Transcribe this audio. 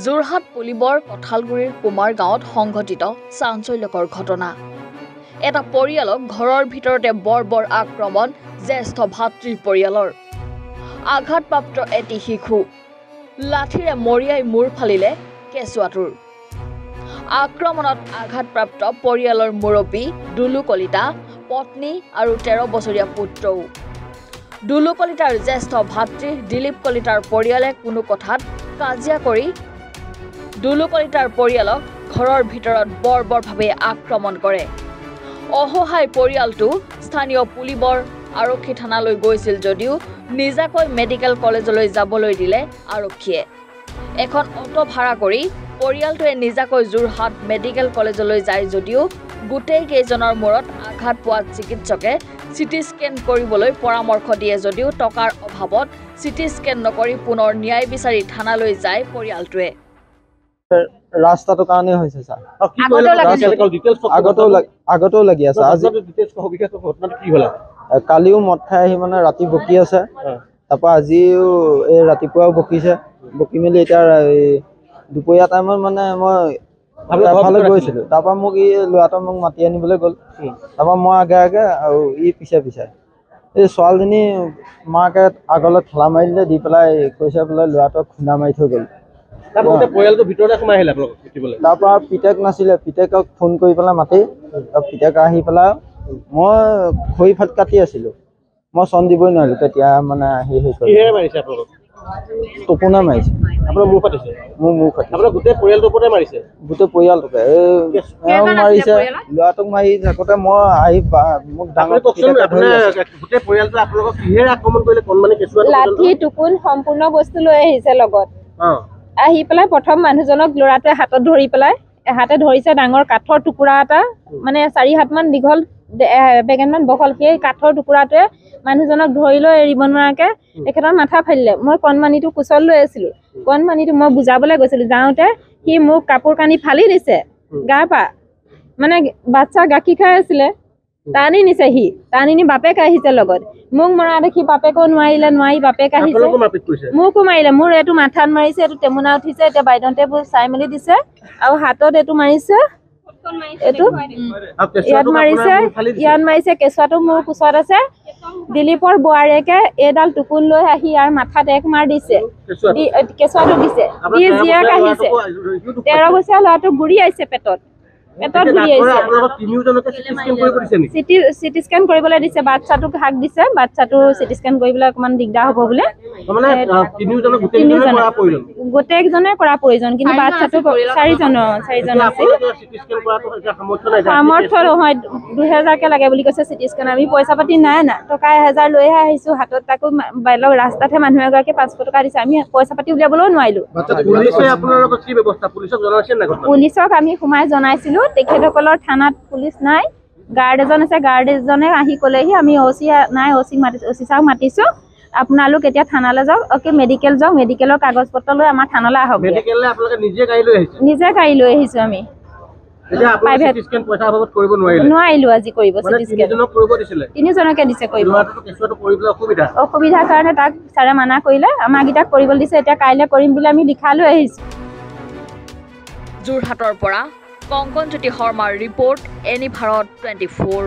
যোৰহাট পুলিবৰ কঠালগুৰিৰ কুমাৰ গাঁৱত সংঘটিত চাঞ্চল্যকৰ ঘটনা। এটা পৰিয়ালক ঘৰৰ ভিতৰতে বৰ্বৰ আক্ৰমণ জ্যেষ্ঠ ভাতৃৰ পৰিয়ালৰ। আঘাতপ্ৰাপ্ত এটি শিশু লাঠিৰে মৰিয়াই মূৰ ফালিলে কেঁচুৱাটোৰ। আক্ৰমণত আঘাতপ্ৰাপ্ত পৰিয়ালৰ মুৰব্বী দুলু কলিতা, পত্নী আৰু 13 বছৰীয়া পুত্ৰও। দুলু কলিতাৰ জ্যেষ্ঠ ভাতৃ দিলীপ কলিতাৰ পৰিয়ালে কোনো কথাত কাজিয়া কৰি দুলু কলিতাৰ পৰিয়ালক ঘৰৰ ভিতৰত বৰ্বৰভাৱে আক্ৰমণ কৰে। অসহায় পৰিয়ালটো স্থানীয় পুলিবৰ আৰক্ষী থানালৈ গৈছিল যদিও নিজাকৈ মেডিকেল কলেজলৈ যাবলৈ দিলে আৰক্ষীয়ে। এখন অটো ভাড়া কৰি পৰিয়ালটোৱে নিজাকৈ যোৰহাট মেডিকেল কলেজলৈ যায় যদিও গোটেই কেইজনৰ মূৰত আঘাত পোৱা চিকিৎসকে চিটি স্কেন কৰিবলৈ পৰামৰ্শ দিয়ে যদিও টকাৰ অভাৱত চিটি স্কেন নকৰি পুনৰ ন্যায় বিচাৰি থানালৈ যায় পৰিয়ালটোৱে। ৰাস্তাটো কাৰণে হৈছে স্যাৰ। আগতেও লাগি আছে। কালিও মদ খাই আহি মানে ৰাতি বকি আছে, তাৰপৰা আজিও এই ৰাতিপুৱাও বকিছে। বকি মেলি এতিয়া দুপৰীয়া টাইমত মানে মই এফালে গৈছিলো, তাৰপৰা মোক ল'ৰাটো মোক মাতি আনিবলৈ গ'ল। তাৰপৰা মই আগে আগে আৰু পিছে পিছে এই ছোৱালীজনী মাকে আগলৈ ঠেলা মাৰি দিলে, দি পেলাই কৈছে বোলে ল'ৰাটোক খুন্দা মাৰি থৈ গ'ল। তাৰপৰা পিতেক নাছিলে, পিতেকক ফোন কৰি পেলাই মাতি পিতেক আহি পেলাই মই খৰি ফাট কাটি আছিলো, মই চন দিবই নোৱাৰিলো। তেতিয়া মানে টোপোনা মাৰিছে, মোৰ মুখ ফাটিছে। গোটেই পৰিয়ালটোকে মাৰিছে, এওঁক মাৰিছে, ল'ৰাটোক মাৰি থাকোতে মই আহি মোক ডাঙৰ লাঠি টুকুন সম্পূৰ্ণ বস্তু লৈ আহিছে লগত। আহি পেলাই প্ৰথম মানুহজনক ল'ৰাটোৱে হাতত ধৰি পেলাই হাতে ধৰিছে ডাঙৰ কাঠৰ টুকুৰা এটা, মানে 4 হাত মান দীঘল বেগেনমান বহল। সেই কাঠৰ টুকুৰাটোৱে মানুহজনক ধৰি লৈ এৰিব নোৱাৰাকে তেখেতৰ মাথা ফালিলে। মই কণমানিটো কোচত লৈ আছিলো, কণমানিটো মই বুজাবলৈ গৈছিলো। যাওঁতে সি মোক কাপোৰ কানি ফালি দিছে গা পা, মানে বাচ্চা গাখীৰ খাই আছিলে, টানি নিছে। সি টানি নি বাপেক আহিছে লগত। মোক মৰা দেখি বাপেকেও নোৱাৰি বাপেক আহিছে, মোকো মাৰিলে। মোৰ এইটো মাথাত মাৰিছে, এইটো টেমুনা উঠিছে। এতিয়া বাইদেউহঁতে চাই মেলি দিছে, আৰু হাতত এইটো মাৰিছে, এইটো ইয়াত মাৰিছে। কেঁচুৱাটো মোৰ কোচত আছে। দিলীপৰ বোৱাৰীয়েকে এইডাল টুকুন লৈ আহি ইয়াৰ মাথাত এক মাৰ দিছে, কেঁচুৱাটো দিছে। দি জীয়েক আহিছে, 13 বছৰীয়া ল'ৰাটো ঘূৰি আহিছে, পেটত ঘূৰি আহিছে। চিটি স্কেন কৰিবলৈ দিছে, বাচ্ছাটোক হাক দিছে। বাচ্ছাটো চিটি স্কেন কৰিবলৈ অকমান দিগদাৰ হ'ব বোলে, গোটেইজনে কৰা প্ৰয়োজন। কিন্তু বাচ্ছাটো 4জন আছিল। সামৰ্থ্য নহয়, 2000কে লাগে বুলি কৈছে চিটি স্কেন। আমি পইচা পাতি নাই না, টকা 1000 লৈহে আহিছো হাতত। তাকো বেলেগ ৰাস্তাতহে মানুহ এগৰাকী 500 টকা দিছে। আমি পইচা পাতি উলিয়াবলৈও নোৱাৰিলো। পুলিচক আমি সোমাই জনাইছিলো। তেখেতসকলৰ থানাত পুলিচ নাই, গাৰ্ড এজন আছে। গাৰ্ড এজনে আহি ক'লেহি আমি অচি নাই, অচি চাওক মাতিছো, আপোনালোক এতিয়া থানালৈ যাওক, মেডিকেল যাওক, মেডিকেলৰ কাগজ পত্ৰ লৈ আমাৰ থানালৈ আহক। নিজে গাড়ী লৈ আহিছো আমি। নোৱাৰিলো আজি কৰিব। 3জনকে দিছে কৰিব। অসুবিধাৰ কাৰণে তাক ছাৰে মানা কৰিলে, আমাৰকেইটাক কৰিবলৈ দিছে। এতিয়া কাইলৈ কৰিম বুলি আমি লিখা লৈ আহিছো। যোৰহাটৰ পৰা কংকনজ্যোতি শৰ্মাৰ ৰিপৰ্ট, এনি ভাৰত 24।